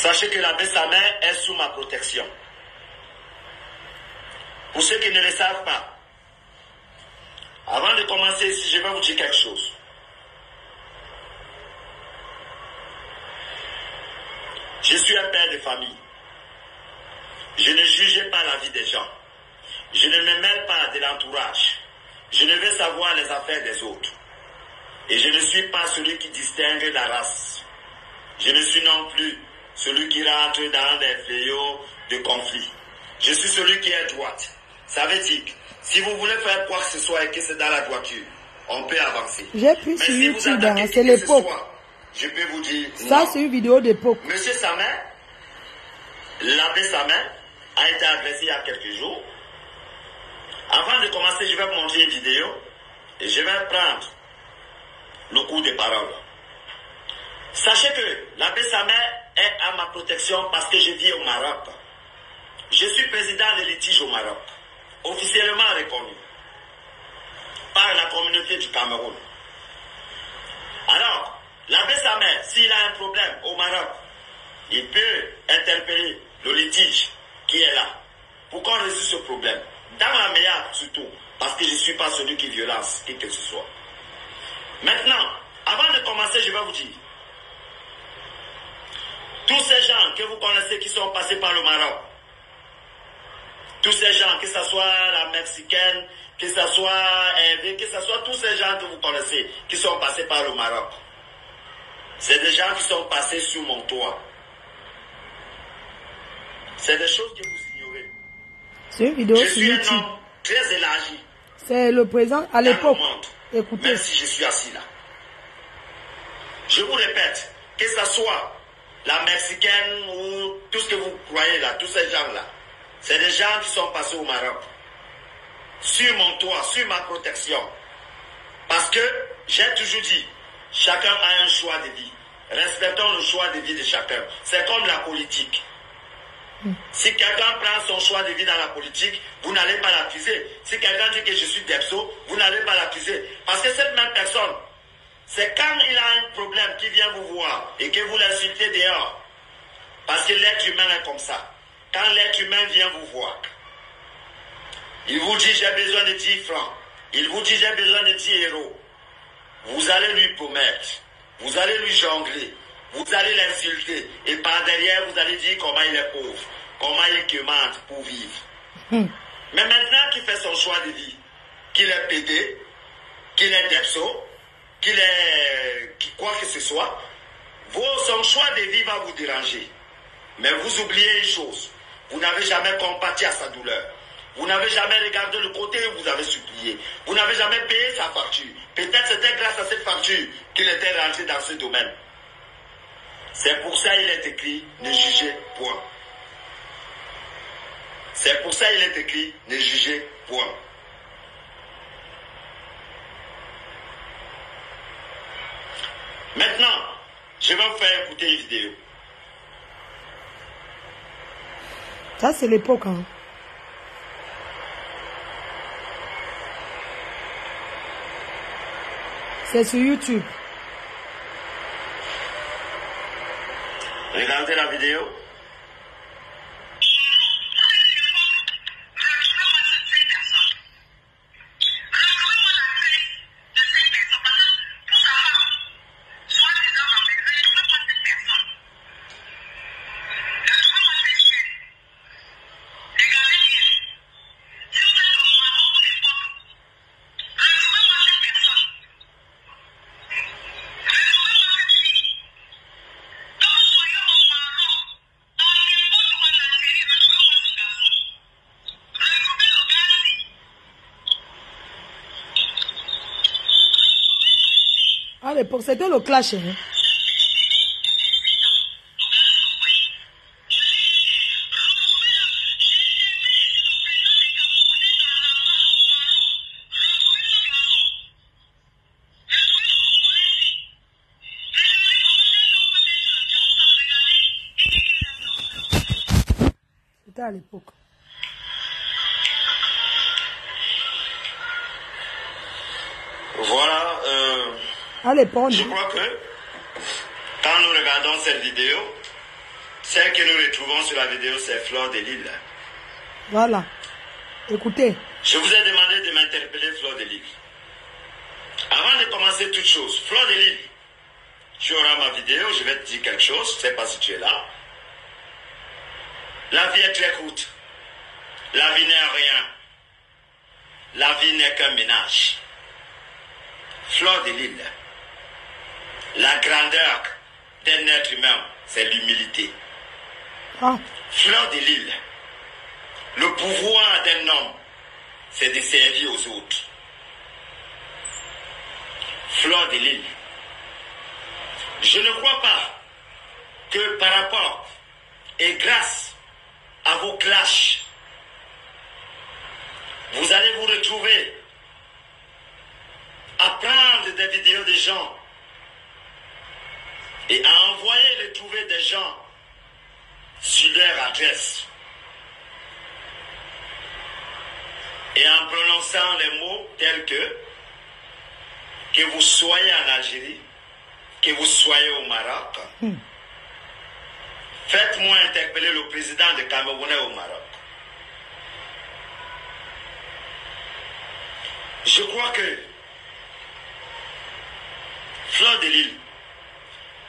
Sachez que l'abbé Samer est sous ma protection. Pour ceux qui ne le savent pas, avant de commencer ici, je vais vous dire quelque chose. Je suis un père de famille. Je ne juge pas la vie des gens. Je ne me mêle pas de l'entourage. Je ne veux savoir les affaires des autres. Et je ne suis pas celui qui distingue la race. Je ne suis non plus celui qui rentre dans des fléaux de conflit. Je suis celui qui est droite. Ça veut dire que si vous voulez faire quoi que ce soit et que c'est dans la droiture, on peut avancer. J'ai pris sur YouTube, c'est l'époque. Je peux vous dire, ça c'est une vidéo d'époque. Monsieur Samer, l'abbé Samer, a été agressé il y a quelques jours. Avant de commencer, je vais vous montrer une vidéo et je vais prendre le cours de parole. Sachez que l'abbé Samer est à ma protection parce que je vis au Maroc. Je suis président de litige au Maroc, officiellement reconnu par la communauté du Cameroun. Alors, l'abbé Samer, s'il a un problème au Maroc, il peut interpeller le litige qui est là pour qu'on résout ce problème. Dans la meilleure surtout, parce que je ne suis pas celui qui violence qui que ce soit. Maintenant, avant de commencer, je vais vous dire, tous ces gens que vous connaissez qui sont passés par le Maroc, tous ces gens, que ce soit la Mexicaine, que ce soit Hervé, que ce soit tous ces gens que vous connaissez qui sont passés par le Maroc, c'est des gens qui sont passés sur mon toit. C'est des choses que vous ignorez. C'est une vidéo je sur suis YouTube. Un homme très élargi. C'est le président à l'époque. Écoutez. Même si je suis assis là. Je vous répète, que ce soit la Mexicaine ou tout ce que vous croyez là, tous ces gens-là, c'est des gens qui sont passés au Maroc. Sur mon toit, sur ma protection. Parce que, j'ai toujours dit, chacun a un choix de vie. Respectons le choix de vie de chacun. C'est comme la politique. Si quelqu'un prend son choix de vie dans la politique, vous n'allez pas l'accuser. Si quelqu'un dit que je suis Depso, vous n'allez pas l'accuser. Parce que cette même personne, c'est quand il a un problème qui vient vous voir et que vous l'insultez dehors. Parce que l'être humain est comme ça. Quand l'être humain vient vous voir, il vous dit j'ai besoin de 10 francs. Il vous dit j'ai besoin de 10 euros. Vous allez lui promettre. Vous allez lui jongler. Vous allez l'insulter. Et par derrière, vous allez dire comment il est pauvre. Comment il quémande pour vivre. Mais maintenant qu'il fait son choix de vie, qu'il est pédé, qu'il est Depso, qu'il est quoi que ce soit, son choix de vie va vous déranger. Mais vous oubliez une chose. Vous n'avez jamais compati à sa douleur. Vous n'avez jamais regardé le côté où vous avez supplié. Vous n'avez jamais payé sa facture. Peut-être c'était grâce à cette facture qu'il était rentré dans ce domaine. C'est pour ça qu'il est écrit « Ne jugez point ». C'est pour ça qu'il est écrit « Ne jugez point ». Maintenant, je vais vous faire écouter une vidéo. Ça, c'est l'époque, hein. C'est sur YouTube. Regardez la vidéo. À l'époque, c'était le clash. Hein. C'était à l'époque. Voilà. À l'époque. Je crois que quand nous regardons cette vidéo, Celle que nous retrouvons sur la vidéo, c'est Fleur de Lille. Voilà. Écoutez. Je vous ai demandé de m'interpeller, Fleur de Lille. Avant de commencer toute chose, Fleur de Lille, tu auras ma vidéo, je vais te dire quelque chose, je ne sais pas si tu es là. La vie est très courte. La vie n'est rien. La vie n'est qu'un ménage. Fleur de Lille, la grandeur d'un être humain, c'est l'humilité. Ah. Fleur de Lille, le pouvoir d'un homme, c'est de servir aux autres. Fleur de Lille, je ne crois pas que par rapport et grâce à vos clashs, vous allez vous retrouver à prendre des vidéos des gens et à envoyer retrouver des gens sur leur adresse. Et en prononçant les mots tels que vous soyez en Algérie, que vous soyez au Maroc, faites-moi interpeller le président de Camerounais au Maroc. Je crois que, Fleur de Lille,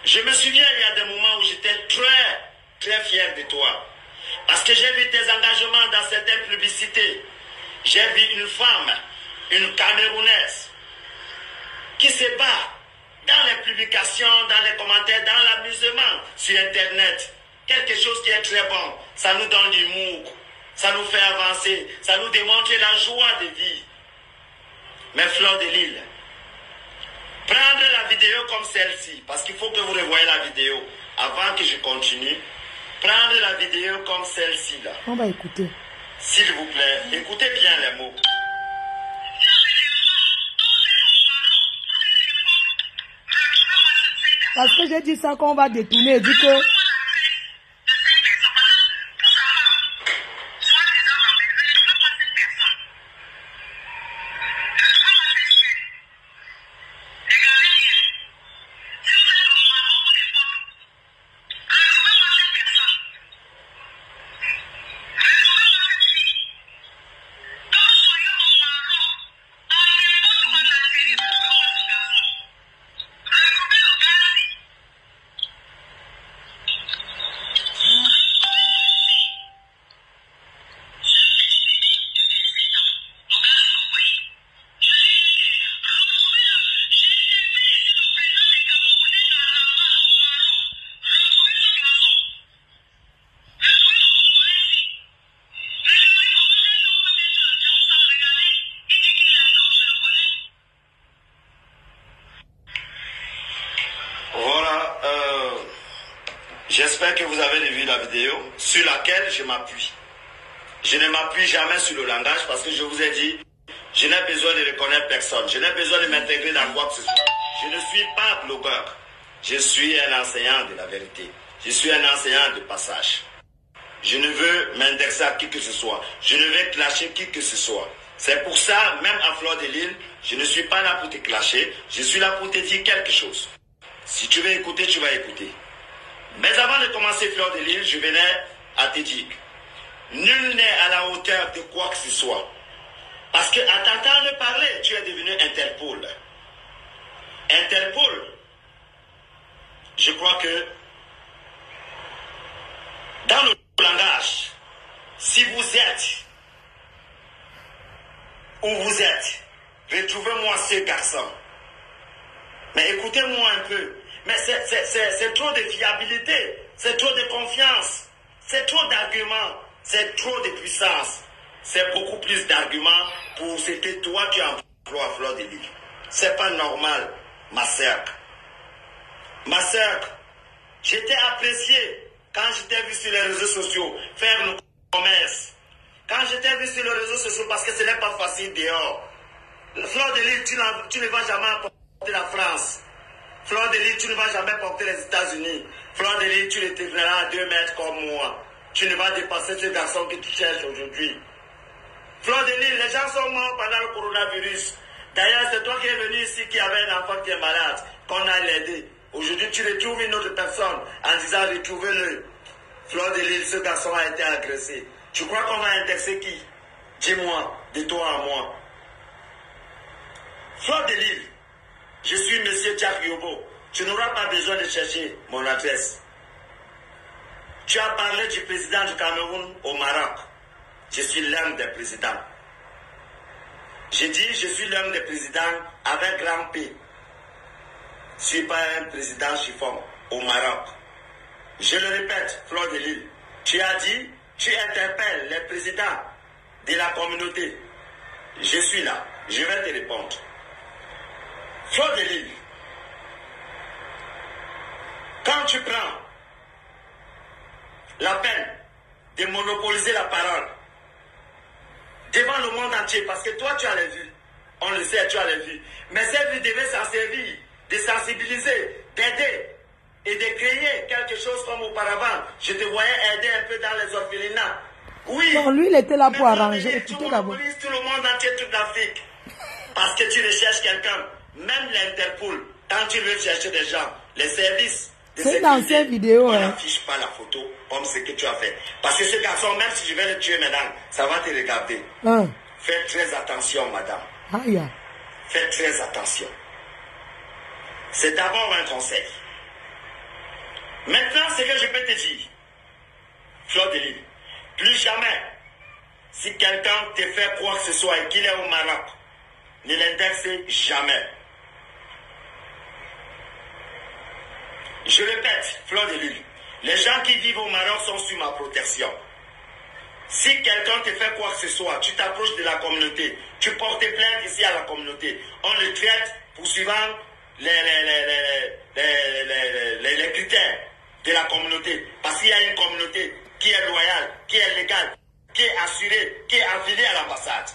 je me souviens il y a des moments où j'étais très fier de toi. Parce que j'ai vu tes engagements dans certaines publicités. J'ai vu une femme, une Camerounaise, qui se bat dans les publications, dans les commentaires, dans l'amusement sur Internet. Quelque chose qui est très bon. Ça nous donne l'humour, ça nous fait avancer, ça nous démontre la joie de vie. Mais Fleur de Lille, prendre la vidéo comme celle-ci, parce qu'il faut que vous revoyez la vidéo avant que je continue. Prendre la vidéo comme celle-ci là. On va écouter. S'il vous plaît, écoutez bien les mots. Parce que j'ai dit ça qu'on va détourner, dit que... J'espère que vous avez vu la vidéo sur laquelle je m'appuie. Je ne m'appuie jamais sur le langage parce que je vous ai dit, je n'ai besoin de reconnaître personne. Je n'ai besoin de m'intégrer dans quoi que ce soit. Je ne suis pas blogueur. Je suis un enseignant de la vérité. Je suis un enseignant de passage. Je ne veux m'indexer à qui que ce soit. Je ne vais clasher qui que ce soit. C'est pour ça, même à Fleur de Lille, je ne suis pas là pour te clasher. Je suis là pour te dire quelque chose. Si tu veux écouter, tu vas écouter. Mais avant de commencer Fleur de Lille, je venais à te dire, nul n'est à la hauteur de quoi que ce soit. Parce qu'à t'entendre parler, tu es devenu Interpol. Interpol, je crois que dans le langage, si vous êtes où vous êtes, retrouvez-moi ce garçon. Mais écoutez-moi un peu. Mais c'est trop de fiabilité, c'est trop de confiance, c'est trop d'arguments, c'est trop de puissance. C'est beaucoup plus d'arguments pour ce que toi tu emploies à Fleur de Lille. C'est pas normal, ma sœur. Ma sœur, j'étais apprécié quand je t'ai vu sur les réseaux sociaux faire le commerce. Quand je t'ai vu sur les réseaux sociaux, parce que ce n'est pas facile dehors. Fleur de Lille, tu ne vas jamais apporter la France. Fleur de Lille, tu ne vas jamais porter les États-Unis. Fleur de Lille, tu le termineras à 2 mètres comme moi. Tu ne vas dépasser ce garçon que tu cherches aujourd'hui. Fleur de Lille, les gens sont morts pendant le coronavirus. D'ailleurs, c'est toi qui es venu ici qui avait un enfant qui est malade, qu'on a l'aidé. Aujourd'hui, tu retrouves une autre personne en disant retrouvez-le. Fleur de Lille, ce garçon a été agressé. Tu crois qu'on va indexer qui? Dis-moi, de toi à moi. Fleur de Lille, je suis monsieur Jack Yobo. Tu n'auras pas besoin de chercher mon adresse. Tu as parlé du président du Cameroun au Maroc. Je suis l'un des présidents. J'ai dit, je suis l'un des présidents avec grand P. Je ne suis pas un président chiffon au Maroc. Je le répète, Fleur de Lille, tu as dit, tu interpelles les présidents de la communauté. Je suis là, je vais te répondre. Fleur de Lille, quand tu prends la peine de monopoliser la parole devant le monde entier, parce que toi tu as les vues, on le sait, tu as les vues, mais cette vue devait s'en servir, de sensibiliser, d'aider et de créer quelque chose comme auparavant. Je te voyais aider un peu dans les orphelinats. Oui. Non, lui il était là pour arranger. Écoutez d'abord. Tu monopolises tout le monde entier, toute l'Afrique, parce que tu recherches quelqu'un, même l'Interpol, quand tu veux chercher des gens, les services. C'est dans cette vidéo. On n'affiche pas la photo comme ce que tu as fait. Parce que ce garçon, même si je vais le tuer maintenant, ça va te regarder. Faites très attention, madame. Faites très attention. C'est d'abord un conseil. Maintenant, ce que je peux te dire, Fleur de Lille, plus jamais, si quelqu'un te fait quoi que ce soit et qu'il est au Maroc, ne l'indexe jamais. Je répète, Fleur de Lille, les gens qui vivent au Maroc sont sous ma protection. Si quelqu'un te fait quoi que ce soit, tu t'approches de la communauté, tu portes plainte ici à la communauté, on le traite poursuivant les critères de la communauté. Parce qu'il y a une communauté qui est loyale, qui est légale, qui est assurée, qui est affiliée à l'ambassade.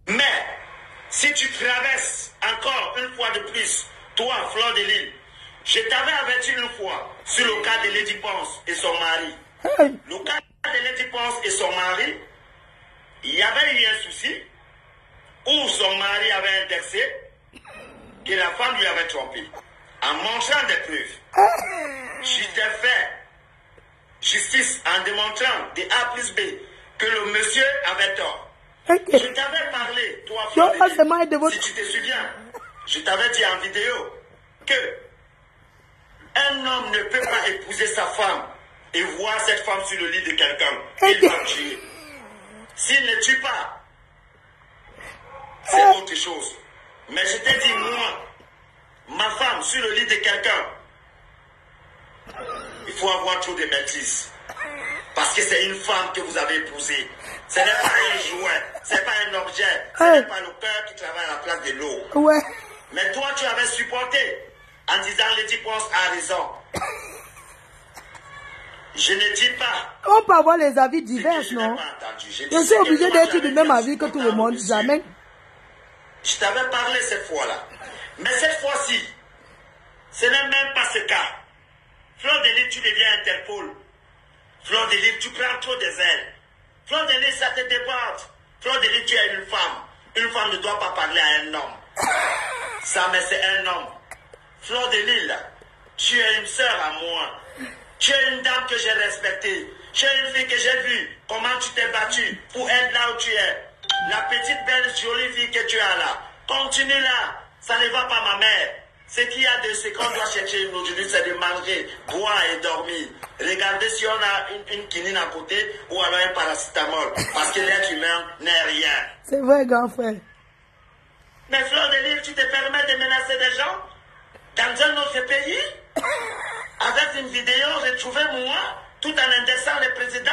Mais, si tu traverses encore une fois de plus, toi, Fleur de Lille, je t'avais averti une fois sur le cas de Lady Ponce et son mari. Le cas de Lady Ponce et son mari, il y avait eu un souci où son mari avait indexé que la femme lui avait trompé. En montrant des preuves, je t'ai fait justice en démontrant de A plus B que le monsieur avait tort. Je t'avais parlé, toi, Fleur de Lille, si tu te souviens, je t'avais dit en vidéo que un homme ne peut pas épouser sa femme et voir cette femme sur le lit de quelqu'un. Il va tuer. S'il ne tue pas, c'est autre chose. Mais je t'ai dit, moi, ma femme sur le lit de quelqu'un, il faut avoir trop de maîtrise. Parce que c'est une femme que vous avez épousée. Ce n'est pas un jouet, ce n'est pas un objet, ce n'est pas le cœur qui travaille à la place de l'eau. Mais toi, tu avais supporté en disant Lady Ponce a raison. Je ne dis pas. On peut avoir les avis divers, non? Je suis obligé d'être du même avis que tout le monde. Jamais. Je t'avais parlé cette fois-là. Mais cette fois-ci, ce n'est même pas ce cas. Fleur de Lille, tu deviens Interpol. Fleur de Lille, tu prends trop des ailes. Fleur de Lille, ça te déborde. Fleur de Lille, tu es une femme. Une femme ne doit pas parler à un homme. Ça, mais c'est un homme. Fleur de Lille, tu es une sœur à moi. Tu es une dame que j'ai respectée. Tu es une fille que j'ai vue. Comment tu t'es battue pour être là où tu es. La petite belle jolie fille que tu as là. Continue là. Ça ne va pas, ma mère. Ce qu'il y a de ce qu'on doit chercher aujourd'hui, c'est de manger, boire et dormir. Regardez si on a une quinine à côté ou alors un paracétamol. Parce que l'être humain n'est rien. C'est vrai, grand frère. Mais Fleur de Lille, tu te permets de menacer des gens dans un autre pays avec une vidéo retrouvée moi, tout en indexant les présidents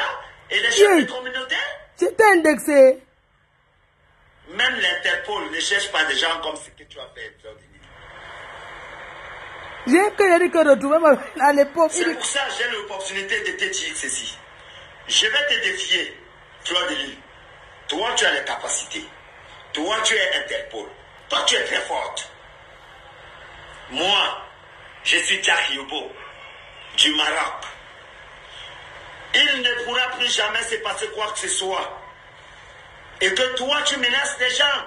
et les chefs de communauté. J'étais indexé. Même l'Interpol ne cherche pas des gens comme ce que tu as fait, Fleur de Lille. J'ai que retrouver à l'époque. C'est pour ça que j'ai l'opportunité de te dire ceci. Je vais te défier, Fleur de Lille. Toi, tu as les capacités. Toi, tu es Interpol. Toi, tu es très forte. Moi, je suis Jack Yobo, du Maroc. Il ne pourra plus jamais se passer quoi que ce soit. Et que toi, tu menaces les gens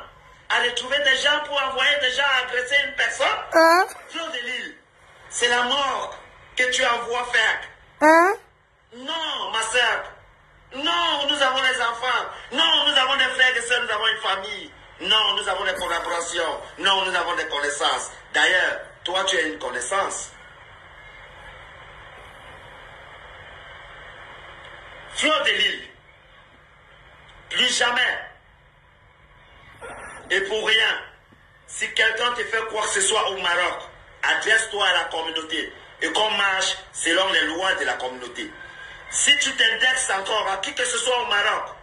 à retrouver des gens pour envoyer des gens agresser une personne. Fleur de Lille, c'est la mort que tu envoies faire. Non, ma soeur. Non, nous avons des enfants. Non, nous avons des frères et sœurs, nous avons une famille. Non, nous avons des collaborations. Non, nous avons des connaissances. D'ailleurs, toi, tu as une connaissance. Fleur de Lille, plus jamais et pour rien, si quelqu'un te fait quoi que ce soit au Maroc, adresse-toi à la communauté et qu'on marche selon les lois de la communauté. Si tu t'indexes encore à qui que ce soit au Maroc,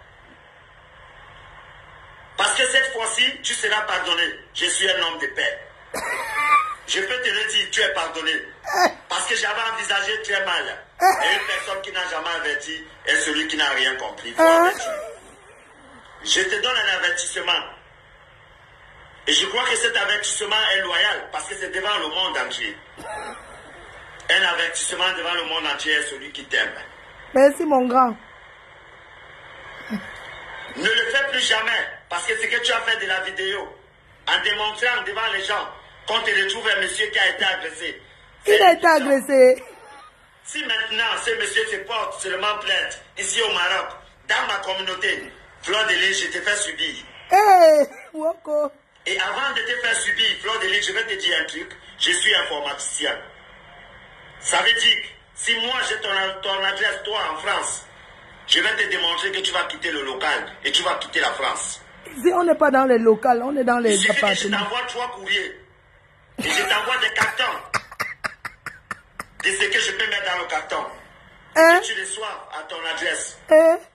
parce que cette fois-ci, tu seras pardonné. Je suis un homme de paix. Je peux te le dire, tu es pardonné. Parce que j'avais envisagé très mal. Et une personne qui n'a jamais averti est celui qui n'a rien compris. Je te donne un avertissement. Et je crois que cet avertissement est loyal parce que c'est devant le monde entier. Un avertissement devant le monde entier est celui qui t'aime. Merci mon grand. Ne le fais plus jamais parce que ce que tu as fait de la vidéo, en démontrant devant les gens qu'on te retrouve un monsieur qui a été agressé. Il a été agressé. Si maintenant ce monsieur se porte seulement plainte ici au Maroc, dans ma communauté, Fleur de Lille, je te fais subir. Woko. Et avant de te faire subir, Fleur de Lille, je vais te dire un truc. Je suis informaticien. Ça veut dire, si moi j'ai ton adresse, toi en France, je vais te démontrer que tu vas quitter le local et tu vas quitter la France. Si on n'est pas dans les locales, on est dans les appartements. Je t'envoie 3 courriers. Et je t'envoie des cartons. De ce que je peux mettre dans le carton. Si tu reçois à ton adresse,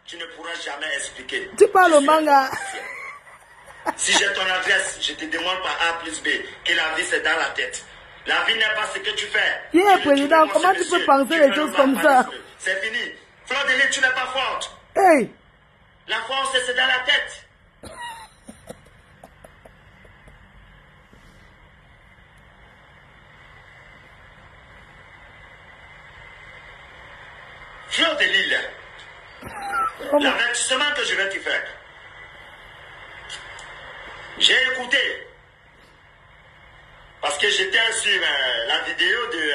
tu ne pourras jamais expliquer. Tu parles au manga. Si j'ai ton adresse, je te demande par A plus B que la vie c'est dans la tête. La vie n'est pas ce que tu fais. Président, comment tu peux penser les choses comme ça? C'est fini. Fleur de Lille, tu n'es pas forte. La force, c'est dans la tête. Fleur de Lille, l'avertissement que je vais te faire. J'ai écouté, parce que j'étais sur la vidéo de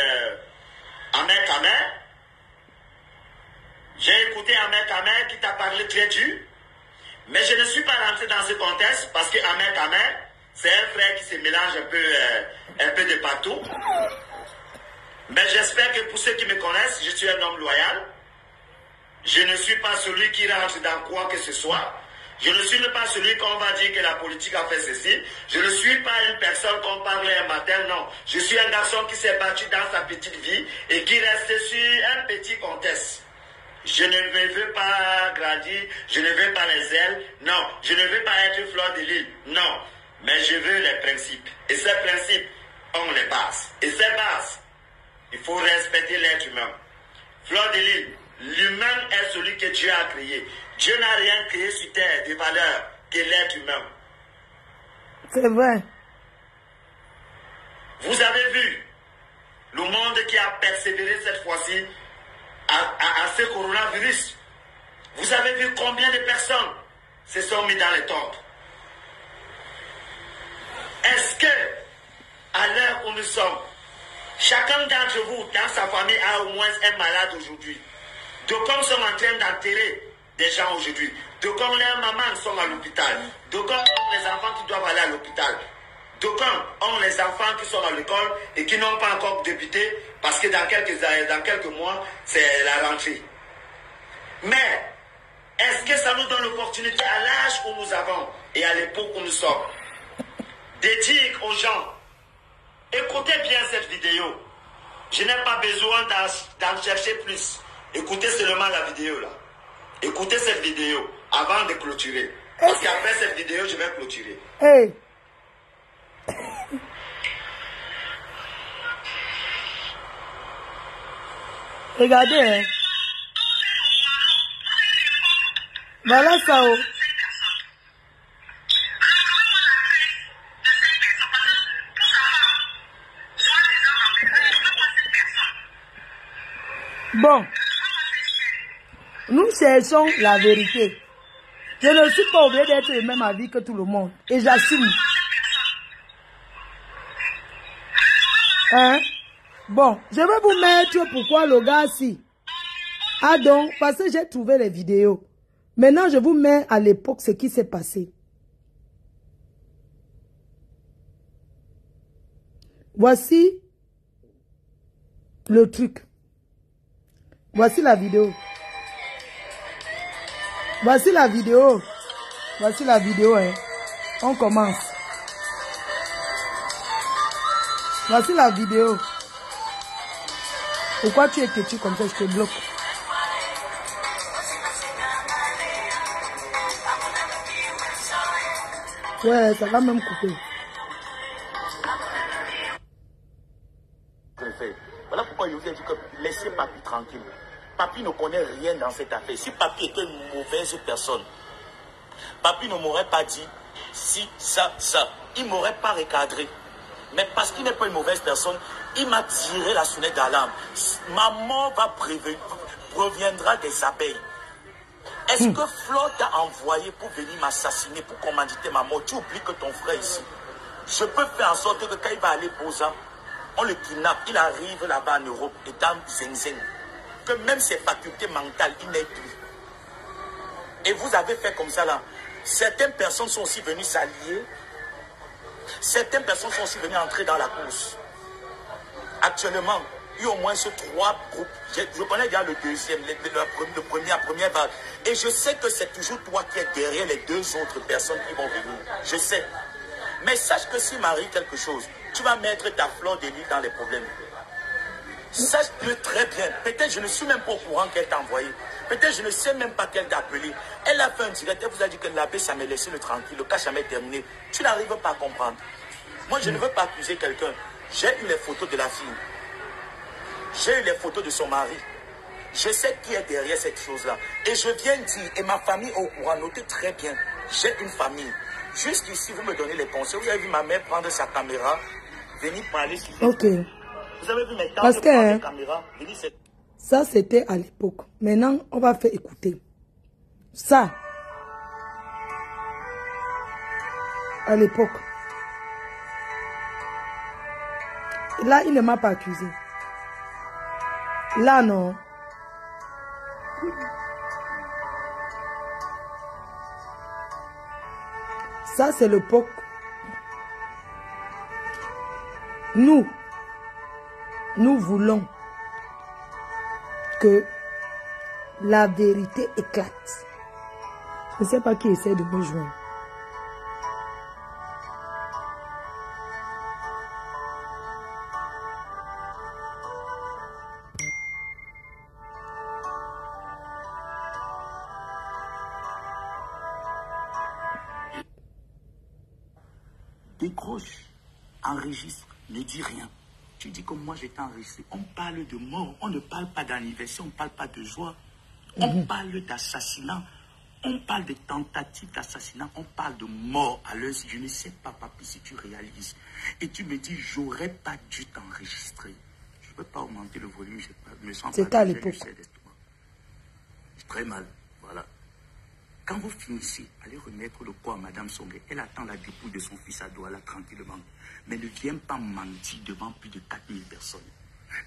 Ahmed Ahmed. J'ai écouté Ahmed Ahmed qui t'a parlé très dur, mais je ne suis pas rentré dans ce contexte parce que Ahmed Ahmed, c'est un frère qui se mélange un peu de partout. Mais j'espère que pour ceux qui me connaissent, je suis un homme loyal. Je ne suis pas celui qui rentre dans quoi que ce soit. Je ne suis pas celui qu'on va dire que la politique a fait ceci. Je ne suis pas une personne qu'on parlait un matin, non. Je suis un garçon qui s'est battu dans sa petite vie et qui reste sur un petit contexte. Je ne veux pas grandir, je ne veux pas les ailes, non. Je ne veux pas être Fleur de Lille, non. Mais je veux les principes. Et ces principes ont les bases. Et ces bases, il faut respecter l'être humain. Fleur de Lille, l'humain est celui que Dieu a créé. Dieu n'a rien créé sur terre de valeur que l'être humain. C'est vrai. Vous avez vu le monde qui a persévéré cette fois-ci à ce coronavirus. Vous avez vu combien de personnes se sont mis dans les tombes. Est-ce que, à l'heure où nous sommes, chacun d'entre vous, dans sa famille, a au moins un malade aujourd'hui? D'aucuns sont en train d'enterrer des gens aujourd'hui. D'aucuns, leurs mamans sont à l'hôpital. D'aucuns ont les enfants qui doivent aller à l'hôpital. D'aucuns ont les enfants qui sont à l'école et qui n'ont pas encore débuté parce que dans quelques mois, c'est la rentrée. Mais, est-ce que ça nous donne l'opportunité à l'âge où nous avons et à l'époque où nous sommes de dire aux gens, écoutez bien cette vidéo. Je n'ai pas besoin d'en chercher plus. Écoutez seulement la vidéo là. Écoutez cette vidéo avant de clôturer. Parce qu'après cette vidéo, je vais clôturer. Regardez, hein. Voilà ça. Bon, nous cherchons la vérité. Je ne suis pas obligé d'être le même avis que tout le monde. Et j'assume. Hein? Bon, je vais vous mettre pourquoi le gars si. Ah donc, parce que j'ai trouvé les vidéos. Maintenant, je vous mets à l'époque ce qui s'est passé. Voici le truc. Voici la vidéo. Voici la vidéo. Voici la vidéo, hein. On commence. Voici la vidéo. Pourquoi tu es têtu comme ça, je te bloque. Ouais, ça va même couper. Voilà pourquoi je vous ai dit que laissez Papi tranquille. Papi ne connaît rien dans cette affaire. Si Papi était une mauvaise personne, Papi ne m'aurait pas dit si, ça. Il ne m'aurait pas recadré. Mais parce qu'il n'est pas une mauvaise personne, il m'a tiré la sonnette d'alarme. Ma mort proviendra des abeilles. Est-ce que Flo t'a envoyé pour venir m'assassiner, pour commanditer ma mort? Tu oublies que ton frère ici. Je peux faire en sorte que quand il va aller Boza, on le kidnappe, il arrive là-bas en Europe, étant zen. Que même ses facultés mentales, il n'est plus. Et vous avez fait comme ça là. Certaines personnes sont aussi venues s'allier. Certaines personnes sont aussi venues entrer dans la course. Actuellement, il y a au moins ces 3 groupes. Je connais bien le deuxième, la première vague. Et je sais que c'est toujours toi qui es derrière les 2 autres personnes qui vont venir. Je sais. Mais sache que s'il m'arrive quelque chose, tu vas mettre ta fleur de lis dans les problèmes. Sache-le très bien. Peut-être je ne suis même pas au courant qu'elle t'a envoyé. Peut-être je ne sais même pas qu'elle t'a appelé. Elle a fait un direct, elle vous a dit que l'abbé, ça m'a laissé le tranquille, le cas jamais terminé. Tu n'arrives pas à comprendre. Moi, je ne veux pas accuser quelqu'un. J'ai eu les photos de la fille. J'ai eu les photos de son mari. Je sais qui est derrière cette chose-là. Et je viens dire, et ma famille au courant, notez très bien, j'ai une famille. Juste ici, vous me donnez les conseils. Vous avez vu ma mère prendre sa caméra, venir parler sur Facebook. Ok. Vous avez vu mes temps Parce de que prendre la caméra, venir se... Ça, c'était à l'époque. Maintenant, on va faire écouter. Ça, à l'époque. Là, il ne m'a pas accusé. Là, non. Ça, c'est l'époque. Nous voulons que la vérité éclate. Je ne sais pas qui essaie de me joindre. Décroche, enregistre, ne dis rien. Tu dis que moi j'étais enregistré. On parle de mort, on ne parle pas d'anniversaire, on ne parle pas de joie. On parle d'assassinat, on parle de tentative d'assassinat, on parle de mort à l'heure. Je ne sais pas, papi, si tu réalises. Et tu me dis, j'aurais pas dû t'enregistrer. Je ne peux pas augmenter le volume, je me sens pas. C'était à l'époque. Très mal, voilà. Quand vous finissez, allez remettre le corps à Madame Songué. Elle attend la dépouille de son fils à Douala tranquillement. Mais ne viens pas mentir devant plus de 4000 personnes.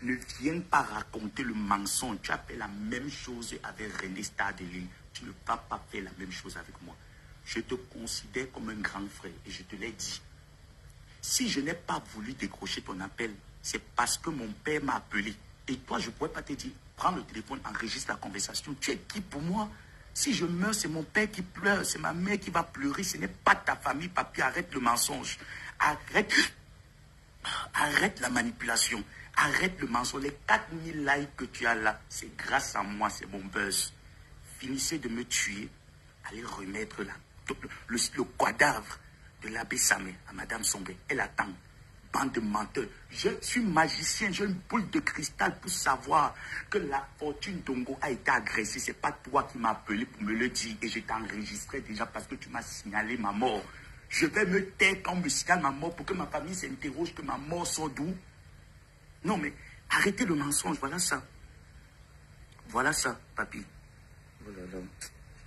Ne viens pas raconter le mensonge. Tu as fait la même chose avec René Stadeline. Tu ne vas pas faire la même chose avec moi. Je te considère comme un grand frère et je te l'ai dit. Si je n'ai pas voulu décrocher ton appel, c'est parce que mon père m'a appelé. Et toi, je ne pourrais pas te dire, prends le téléphone, enregistre la conversation. Tu es qui pour moi? Si je meurs, c'est mon père qui pleure, c'est ma mère qui va pleurer. Ce n'est pas ta famille, papi. Arrête le mensonge. Arrête la manipulation. Arrête le mensonge. Les 4000 likes que tu as là, c'est grâce à moi, c'est mon buzz. Finissez de me tuer. Allez remettre le cadavre de l'abbé Samé à Madame Songué. Elle attend. Bande de menteurs. Je suis magicien, j'ai une boule de cristal pour savoir que la fortune d'Ongo a été agressée. C'est pas toi qui m'as appelé pour me le dire et je t'ai enregistré déjà parce que tu m'as signalé ma mort. Je vais me taire quand on me signale ma mort pour que ma famille s'interroge que ma mort sort d'où. Non mais arrêtez le mensonge, voilà ça. Voilà ça, papi. Oh là là, je n'ai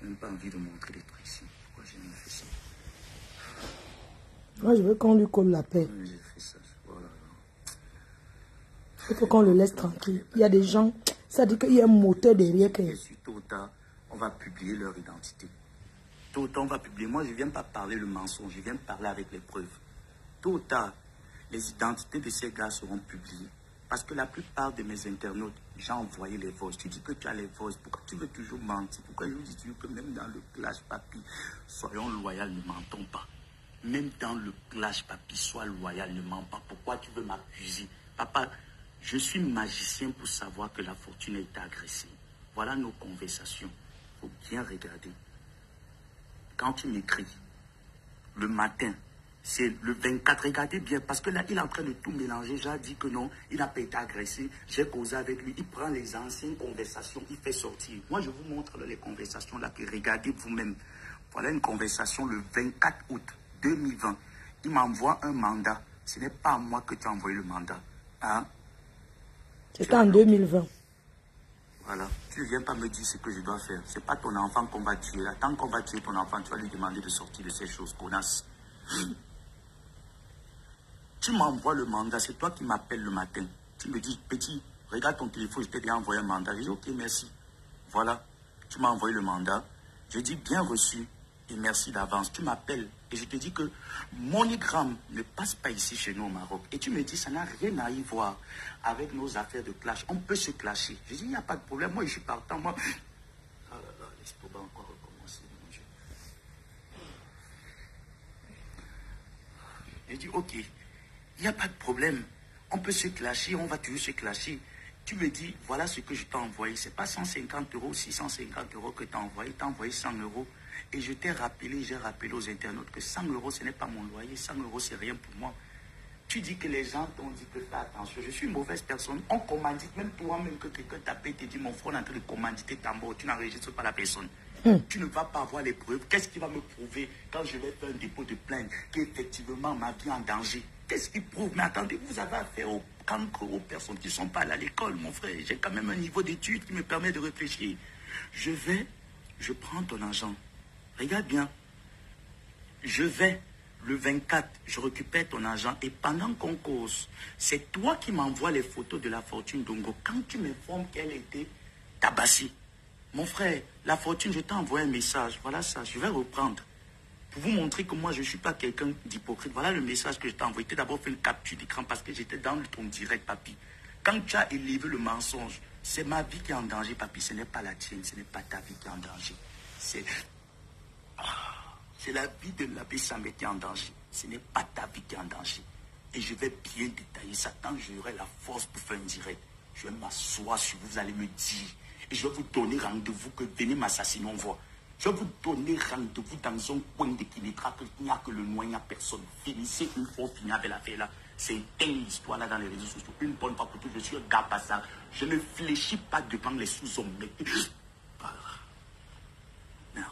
même pas envie de montrer les trucs ici. Pourquoi j'ai même fait ça? Moi, je veux qu'on lui colle la paix. J'ai fait ça. Oh là là. Il faut qu'on le laisse tranquille. Il y a des gens, ça dit qu'il y a un moteur derrière. Tôt ou tard, on va publier leur identité. Tôt ou tard, on va publier. Moi, je ne viens pas parler le mensonge, je viens parler avec les preuves. Tôt ou tard, les identités de ces gars seront publiées. Parce que la plupart de mes internautes, j'ai envoyé les voices. Tu dis que tu as les voices. Pourquoi tu veux toujours mentir? Pourquoi je vous dis toujours que même dans le clash, papi, soyons loyaux, ne mentons pas. Même dans le clash, papi, sois loyal, ne mens pas. Pourquoi tu veux m'accuser? Papa, je suis magicien pour savoir que la fortune a été agressée. Voilà nos conversations. Il faut bien regarder. Quand tu m'écris, le matin, c'est le 24, regardez bien, parce que là, il est en train de tout mélanger. J'ai dit que non, il n'a pas été agressé. J'ai causé avec lui. Il prend les anciennes conversations, il fait sortir. Moi, je vous montre les conversations là, que regardez vous-même. Voilà une conversation le 24 août 2020. Il m'envoie un mandat. Ce n'est pas à moi que tu as envoyé le mandat. Hein? C'était en 2020. Voilà. Tu ne viens pas me dire ce que je dois faire. Ce n'est pas ton enfant qu'on va tuer. Là. Tant qu'on va tuer ton enfant, tu vas lui demander de sortir de ces choses, connasse. Tu m'envoies le mandat, c'est toi qui m'appelles le matin. Tu me dis, petit, regarde ton téléphone, je t'ai déjà envoyé un mandat. Je dis, ok, merci. Voilà, tu m'as envoyé le mandat. Je dis, bien reçu et merci d'avance. Tu m'appelles et je te dis que MoneyGram ne passe pas ici chez nous au Maroc. Et tu me dis, ça n'a rien à y voir avec nos affaires de clash. On peut se clasher. Je dis, il n'y a pas de problème. Moi, je suis partant. Moi, oh là là, laisse-moi encore recommencer, mon Dieu. Je dis, ok. Il n'y a pas de problème. On peut se clasher, on va toujours se clasher. Tu me dis, voilà ce que je t'ai envoyé. Ce n'est pas 150 €, 650 € que tu as envoyé. Tu as envoyé 100 €. Et je t'ai rappelé, j'ai rappelé aux internautes que 100 €, ce n'est pas mon loyer. 100 €, c'est rien pour moi. Tu dis que les gens t'ont dit que fais attention. Je suis une mauvaise personne. On commandite, même toi-même, que quelqu'un t'appelle et te dit, mon frère est en train de commanditer ta mort. Tu n'enregistres pas la personne. Tu ne vas pas avoir les preuves. Qu'est-ce qui va me prouver quand je vais faire un dépôt de plainte qu'effectivement ma vie est en danger? Qu'est-ce qui prouve? Mais attendez, vous avez affaire aux cancres, aux personnes qui ne sont pas allées à l'école, mon frère. J'ai quand même un niveau d'études qui me permet de réfléchir. Je prends ton argent. Regarde bien. Je vais, le 24, je récupère ton argent et pendant qu'on cause, c'est toi qui m'envoies les photos de la fortune d'Ongo. Quand tu m'informes qu'elle était tabassée, mon frère, la fortune, je t'ai envoyé un message. Voilà ça, je vais reprendre. Pour vous montrer que moi, je ne suis pas quelqu'un d'hypocrite. Voilà le message que je t'ai envoyé. Tu as d'abord fait une capture d'écran parce que j'étais dans ton direct, papi. Quand tu as élevé le mensonge, c'est ma vie qui est en danger, papi. Ce n'est pas la tienne, ce n'est pas ta vie qui est en danger. C'est la vie de l'abbé Samet qui est en danger. Ce n'est pas ta vie qui est en danger. Et je vais bien détailler ça quand j'aurai la force pour faire un direct. Je vais m'asseoir sur vous, vous allez me dire. Et je vais vous donner rendez-vous que venez m'assassiner, on voit. Je vais vous donner rendez-vous dans un coin de Kinétra, qu'il n'y a que le noir, il n'y a personne. Finissez une fois, finir avec l'affaire là. C'est une histoire là dans les réseaux sociaux. Une bonne fois pour toutes, je suis un gars passant. Je ne fléchis pas devant les sous-hommes. Merde.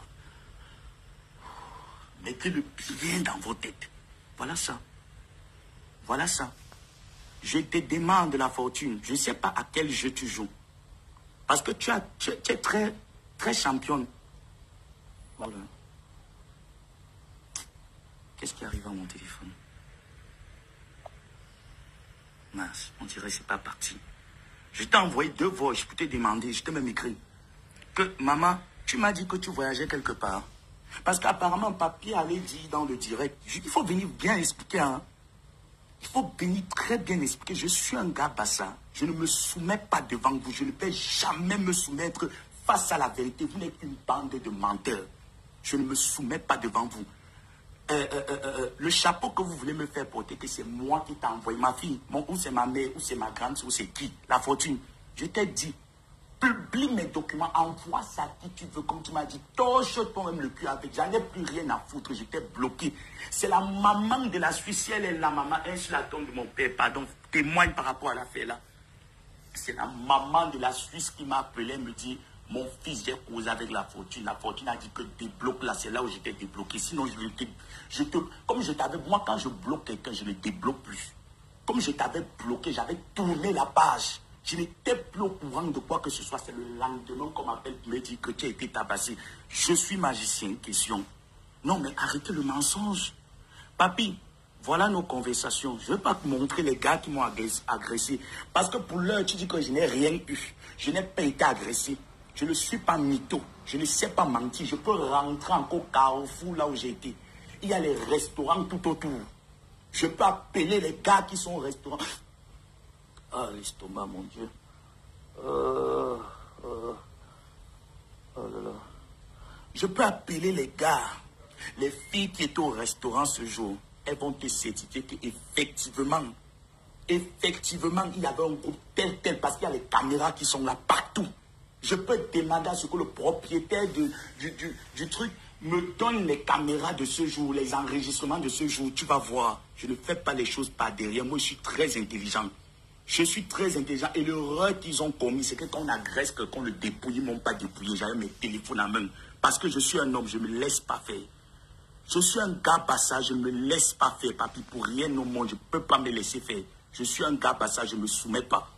Mettez-le bien dans vos têtes. Voilà ça. Voilà ça. Je te demande la fortune. Je ne sais pas à quel jeu tu joues. Parce que tu es très, très championne. Voilà. Qu'est-ce qui arrive à mon téléphone? Mince, on dirait que c'est pas parti. Je t'ai envoyé 2 voix, je peux te demander, je t'ai même écrit que, maman, tu m'as dit que tu voyageais quelque part. Parce qu'apparemment, papier avait dit dans le direct, il faut venir bien expliquer, hein. Il faut venir très bien expliquer. Je suis un gars bassa. Je ne me soumets pas devant vous. Je ne vais jamais me soumettre face à la vérité. Vous n'êtes qu'une bande de menteurs. Je ne me soumets pas devant vous. Le chapeau que vous voulez me faire porter, que c'est moi qui t'ai envoyé, ma fille, ou c'est ma mère, ou c'est ma grande, ou c'est qui? La fortune. Je t'ai dit, publie mes documents, envoie ça à qui tu veux, comme tu m'as dit, torche toi-même le cul avec, j'en ai plus rien à foutre, j'étais bloqué. C'est la maman de la Suisse, elle est la maman, elle sur la tombe de mon père, pardon, témoigne par rapport à l'affaire là. C'est la maman de la Suisse qui m'a appelé, me dit, mon fils, j'ai causé avec la fortune a dit que débloque là, c'est là où j'étais débloqué, sinon comme je t'avais, moi quand je bloque quelqu'un, je ne le débloque plus. Comme je t'avais bloqué, j'avais tourné la page. Je n'étais plus au courant de quoi que ce soit. C'est le lendemain qu'on m'appelle pour me dire que tu as été tabassé. Je suis magicien, question. Non, mais arrêtez le mensonge. Papi, Voilà nos conversations. Je ne veux pas te montrer les gars qui m'ont agressé. Parce que pour l'heure, tu dis que je n'ai rien eu. Je n'ai pas été agressé. Je ne suis pas mytho. Je ne sais pas mentir. Je peux rentrer encore Carrefour là où j'ai été. Il y a les restaurants tout autour. Je peux appeler les gars qui sont au restaurant. Ah, l'estomac, mon Dieu. Oh là là. Je peux appeler les gars, les filles qui étaient au restaurant ce jour. Elles vont te certifier qu'effectivement, il y avait un groupe tel, parce qu'il y a les caméras qui sont là partout. Je peux demander à ce que le propriétaire du truc me donne les caméras de ce jour, les enregistrements de ce jour. Tu vas voir, je ne fais pas les choses par derrière. Moi, je suis très intelligent. Je suis très intelligent. Et l'erreur qu'ils ont commis, c'est que quand on agresse quelqu'un, le dépouille, ils ne m'ont pas dépouillé. J'avais mes téléphones en main. Parce que je suis un homme, je ne me laisse pas faire. Je suis un gars bassa, je ne me laisse pas faire, papi. Pour rien au monde, je ne peux pas me laisser faire. Je suis un gars bassa, je ne me soumets pas.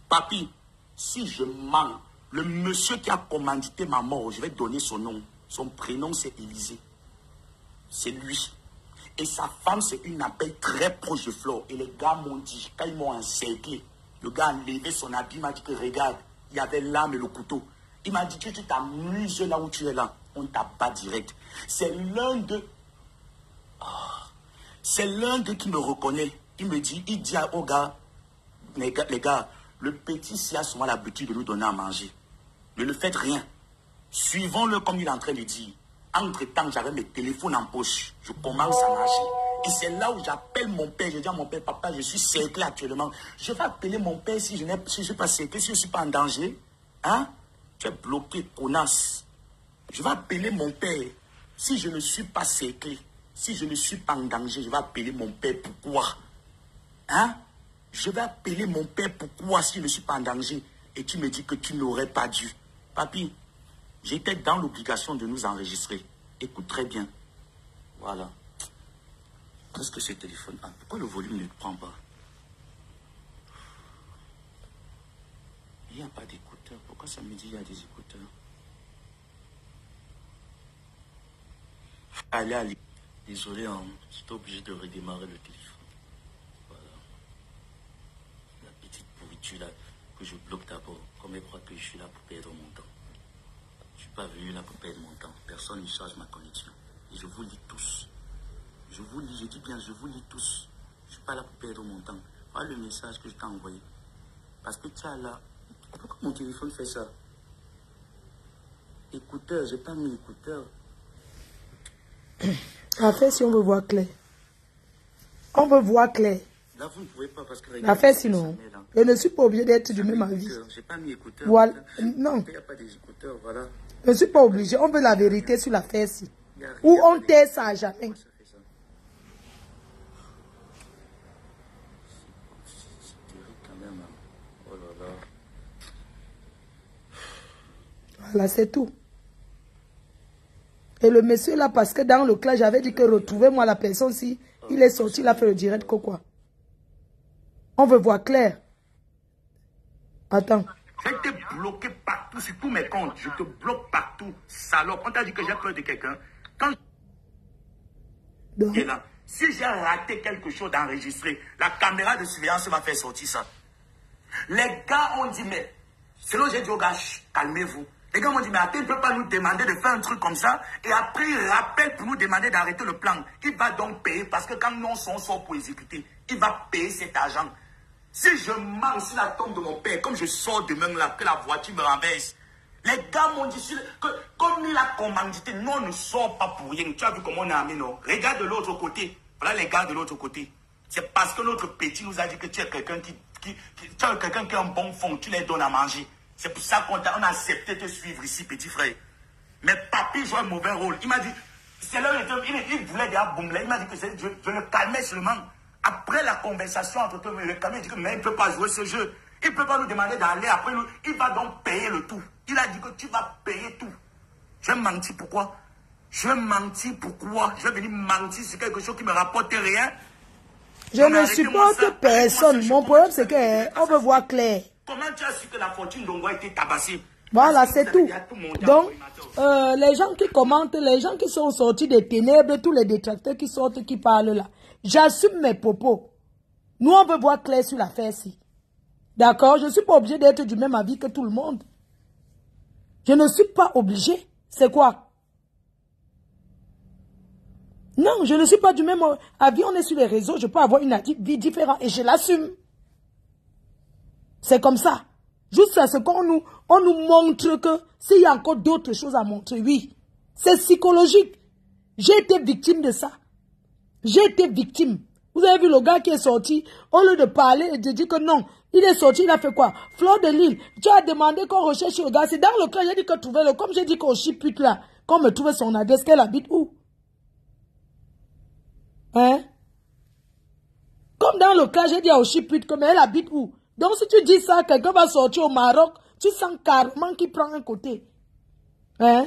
Papi, si je mens, le monsieur qui a commandité ma mort, je vais donner son nom. Son prénom, c'est Élisée. C'est lui. Et sa femme, c'est une abeille très proche de Flore. Et les gars m'ont dit, quand ils m'ont encerclé, le gars a levé son habit, il m'a dit que regarde, il y avait l'âme et le couteau. Il m'a dit que tu t'amuses là où tu es là. On t'abat direct. C'est l'un d'eux. C'est l'un d'eux qui me reconnaît. Il me dit, il dit aux gars, les gars, le petit s'y a souvent l'habitude de nous donner à manger. Ne le faites rien. Suivons-le comme il est en train de dire. Entre-temps, j'avais mes téléphones en poche. Je commence à marcher. Et c'est là où j'appelle mon père. Je dis à mon père, papa, je suis cerclé actuellement. Je vais appeler mon père si je ne suis pas cerclé, si je ne suis pas en danger. Hein? Tu es bloqué, connasse. Je vais appeler mon père si je ne suis pas cerclé. Si je ne suis pas en danger, je vais appeler mon père. Pourquoi? Hein? Je vais appeler mon père. Pourquoi si je ne suis pas en danger? Et tu me dis que tu n'aurais pas dû. Papi, j'étais dans l'obligation de nous enregistrer. Écoute très bien. Voilà. Qu'est-ce que ce téléphone a? Pourquoi le volume ne prend pas? Il n'y a pas d'écouteurs. Pourquoi ça me dit qu'il y a des écouteurs? Allez. Désolé, hein. J'étais obligé de redémarrer le téléphone. Voilà. La petite pourriture là que je bloque d'abord. Comme elle croit que je suis là pour perdre mon temps. Je ne suis pas venu là pour perdre mon temps. Personne ne charge ma connexion. Et je vous lis tous. Je vous lis, je dis bien, je vous lis tous. Je ne suis pas là pour perdre mon temps. Voilà le message que je t'ai envoyé. Parce que tu as là... Pourquoi mon téléphone fait ça? Écouteur, j'ai pas mis écouteur. En fait, si on veut voir clair. On veut voir clair. Là, vous ne pouvez pas parce que... En fait, sinon, je ne suis pas obligé d'être du même avis. J'ai pas mis écouteur. Voilà. Non. Il n'y a pas des écouteurs, voilà. Je ne suis pas obligé. On veut la vérité sur l'affaire-ci. Ou on tait ça à jamais. Voilà, c'est tout. Et le monsieur là, parce que dans le clash, j'avais dit que retrouvez-moi la personne si il est sorti, il a fait le direct quoi. On veut voir clair. Attends. J'ai été bloqué partout sur tous mes comptes. Je te bloque partout, salope. On t'a dit que j'ai peur de quelqu'un. Quand tu es là, si j'ai raté quelque chose d'enregistrer, la caméra de surveillance va faire sortir ça. Les gars ont dit, mais, selon j'ai dit aux gars, calmez-vous. Les gars m'ont dit, mais attends, il ne peut pas nous demander de faire un truc comme ça. Et après, il rappelle pour nous demander d'arrêter le plan. Il va donc payer, parce que quand nous sort pour exécuter, il va payer cet argent. Si je mens sur la tombe de mon père, comme je sors demain là, que la voiture me renverse, les gars m'ont dit que comme il a commandité, nous on ne sort pas pour rien. Tu as vu comment on a amené, non? Regarde de l'autre côté. Voilà les gars de l'autre côté. C'est parce que notre petit nous a dit que tu es quelqu'un qui a un bon fond, tu les donnes à manger. C'est pour ça qu'on a accepté de te suivre ici, petit frère. Mais papi joue un mauvais rôle. Il m'a dit, c'est là il voulait déjà bombler. Il m'a dit que je le calmais seulement. Après la conversation entre eux, le calmais, il dit que mais il ne peut pas jouer ce jeu. Il ne peut pas nous demander d'aller après nous. Il va donc payer le tout. Il a dit que tu vas payer tout. Je vais mentir pourquoi? Je vais mentir pourquoi? Je vais venir mentir sur quelque chose qui ne me rapporte rien. Je ne supporte personne. Mon problème, c'est qu'on veut voir clair. Comment tu as su que la fortune d'Ongo a été tabassée? Voilà, c'est tout. Donc, les gens qui commentent, les gens qui sont sortis des ténèbres, tous les détracteurs qui sortent, qui parlent là, J'assume mes propos. Nous, on veut voir clair sur l'affaire-ci. D'accord? Je ne suis pas obligé d'être du même avis que tout le monde. Je ne suis pas obligé. C'est quoi? Non, je ne suis pas du même avis. On est sur les réseaux. Je peux avoir une vie différente et je l'assume. C'est comme ça. Juste à ce qu'on nous montre que s'il y a encore d'autres choses à montrer, oui. C'est psychologique. J'ai été victime de ça. J'ai été victime. Vous avez vu le gars qui est sorti, au lieu de parler et de dire que non, il est sorti, il a fait quoi? Fleur de Lille, tu as demandé qu'on recherche le gars. C'est dans le cas, j'ai dit que trouvez-le. Comme j'ai dit qu'on chipute là, qu'on me trouve son adresse, qu'elle habite où? Hein? Comme dans le cas, j'ai dit au chipute que mais elle habite où? Donc si tu dis ça, quelqu'un va sortir au Maroc, tu sens carrément qu'il prend un côté. Hein?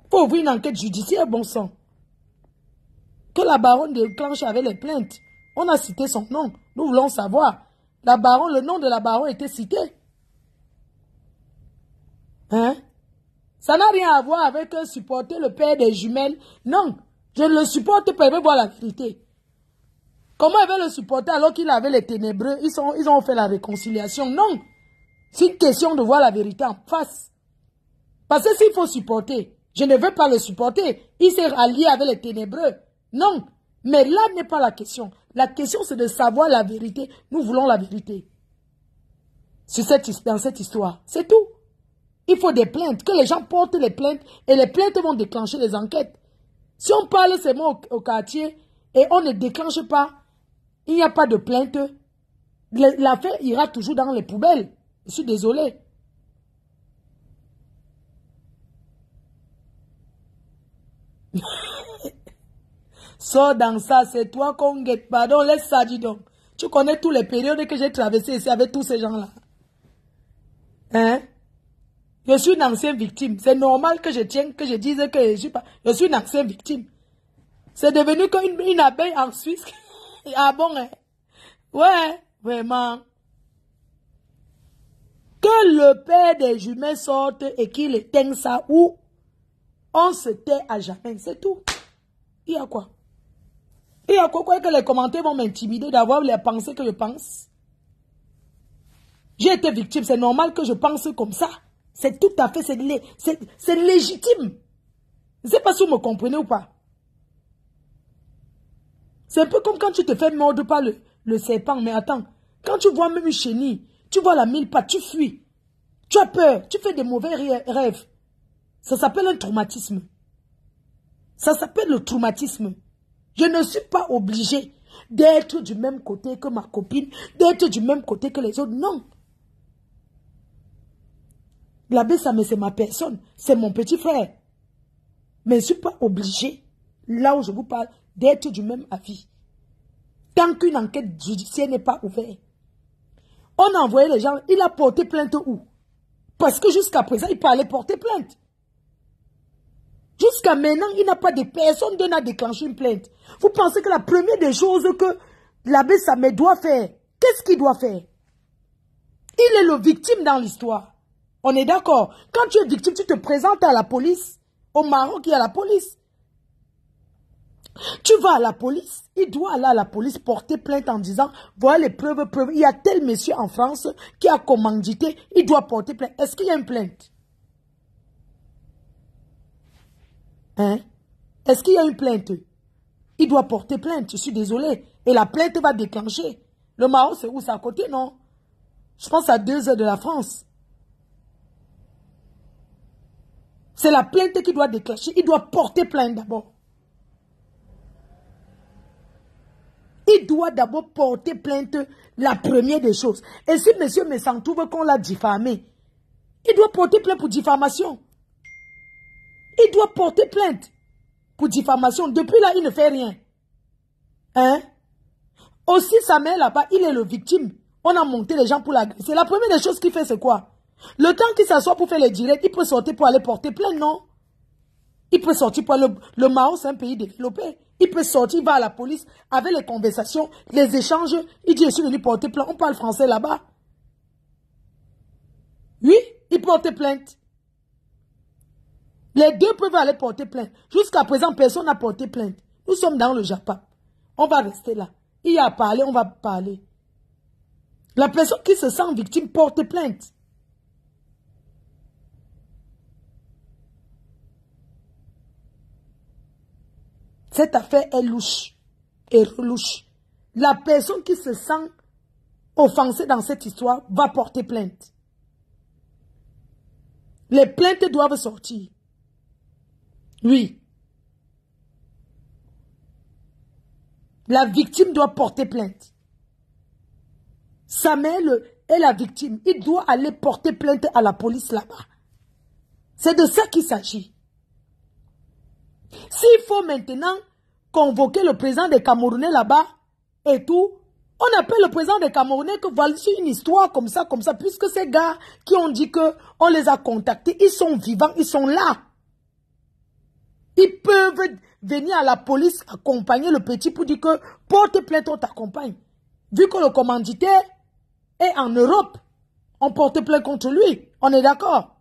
Faut ouvrir une enquête judiciaire, bon sang. Que la baronne déclenche avec les plaintes. On a cité son nom. Nous voulons savoir. La baronne, le nom de la baronne était cité. Hein? Ça n'a rien à voir avec supporter le père des jumelles. Non. Je ne le supporte pas, il veut voir la vérité. Comment il veut le supporter alors qu'il avait les ténébreux? Ils ont fait la réconciliation. Non. C'est une question de voir la vérité en face. Parce que s'il faut supporter, je ne veux pas le supporter. Il s'est allié avec les ténébreux. Non. Mais là n'est pas la question. La question c'est de savoir la vérité. Nous voulons la vérité. Dans cette histoire. C'est tout. Il faut des plaintes. Que les gens portent les plaintes. Et les plaintes vont déclencher les enquêtes. Si on parle seulement au quartier et on ne déclenche pas, il n'y a pas de plainte, l'affaire ira toujours dans les poubelles. Je suis désolé. Sors dans ça, c'est toi qu'on guette. Pardon, laisse ça, dis donc. Tu connais tous les périodes que j'ai traversées ici avec tous ces gens-là. Hein? Je suis une ancienne victime. C'est normal que je tienne, que je dise que je suis pas. Je suis une ancienne victime. C'est devenu comme une abeille en Suisse. Ah bon, hein? Ouais, vraiment. Que le père des jumelles sorte et qu'il éteigne ça ou on se tait à jamais. C'est tout. Il y a quoi? Il y a quoi que les commentaires vont m'intimider d'avoir les pensées que je pense? J'ai été victime. C'est normal que je pense comme ça. C'est tout à fait, c'est légitime. Je ne sais pas si vous me comprenez ou pas. C'est un peu comme quand tu te fais mordre par le serpent. Mais attends, quand tu vois même une chenille, tu vois la mille pattes, tu fuis. Tu as peur, tu fais des mauvais rêves. Ça s'appelle un traumatisme. Ça s'appelle le traumatisme. Je ne suis pas obligée d'être du même côté que ma copine, d'être du même côté que les autres. Non. L'abbé Samé, c'est ma personne, c'est mon petit frère. Mais je ne suis pas obligée, là où je vous parle, d'être du même avis. Tant qu'une enquête judiciaire n'est pas ouverte. On a envoyé les gens, il a porté plainte où? Parce que jusqu'à présent, il parlait porter plainte. Jusqu'à maintenant, il n'a pas de personne qui a déclenché une plainte. Vous pensez que la première des choses que l'abbé Samé doit faire, qu'est-ce qu'il doit faire? Il est le victime dans l'histoire. On est d'accord. Quand tu es victime, tu te présentes à la police. Au Maroc, il y a la police. Tu vas à la police. Il doit aller à la police porter plainte en disant, voilà les preuves. Il y a tel monsieur en France qui a commandité. Il doit porter plainte. Est-ce qu'il y a une plainte? Hein? Est-ce qu'il y a une plainte? Il doit porter plainte. Je suis désolé. Et la plainte va déclencher. Le Maroc, c'est où? C'est à côté, non? Je pense à 2 heures de la France. C'est la plainte qui doit déclencher. Il doit porter plainte d'abord. Il doit d'abord porter plainte, la première des choses. Et si monsieur Messan trouve qu'on l'a diffamé, il doit porter plainte pour diffamation. Il doit porter plainte pour diffamation. Depuis là, il ne fait rien. Hein? Aussi, sa mère là-bas, il est le victime. On a monté les gens pour l'agresser. La première des choses qu'il fait, c'est quoi? Le temps qu'il s'assoit pour faire les directs, il peut sortir pour aller porter plainte, non? Il peut sortir pour le Maroc, c'est un pays développé. Il peut sortir, il va à la police, avec les conversations, les échanges. Il dit, je suis venu porter plainte. On parle français là-bas. Oui, il porte plainte. Les deux peuvent aller porter plainte. Jusqu'à présent, personne n'a porté plainte. Nous sommes dans le Japon. On va rester là. Il y a à parler, on va parler. La personne qui se sent victime porte plainte. Cette affaire est louche et relouche. La personne qui se sent offensée dans cette histoire va porter plainte. Les plaintes doivent sortir. Oui. La victime doit porter plainte. Samuel est la victime. Il doit aller porter plainte à la police là-bas. C'est de ça qu'il s'agit. S'il faut maintenant convoquer le président des Camerounais là-bas et tout, on appelle le président des Camerounais que voici une histoire comme ça, puisque ces gars qui ont dit qu'on les a contactés, ils sont vivants, ils sont là. Ils peuvent venir à la police accompagner le petit pour dire que porte plainte, on t'accompagne. Vu que le commanditaire est en Europe, on porte plainte contre lui. On est d'accord?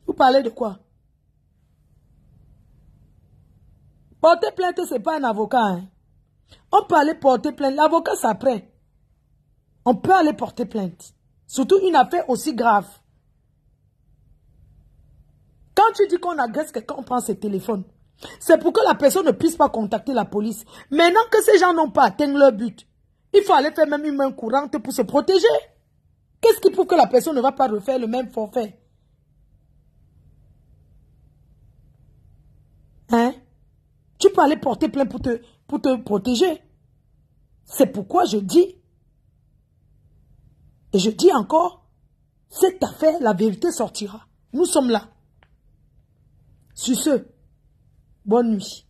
Vous parlez de quoi? Porter plainte, ce n'est pas un avocat. Hein. On peut aller porter plainte. L'avocat s'apprête. On peut aller porter plainte. Surtout une affaire aussi grave. Quand tu dis qu'on agresse quelqu'un, on prend ses téléphones. C'est pour que la personne ne puisse pas contacter la police. Maintenant que ces gens n'ont pas atteint leur but, il faut aller faire même une main courante pour se protéger. Qu'est-ce qui prouve que la personne ne va pas refaire le même forfait? Hein? Tu peux aller porter plainte pour te protéger. C'est pourquoi je dis, et je dis encore, cette affaire, la vérité sortira. Nous sommes là. Sur ce, bonne nuit.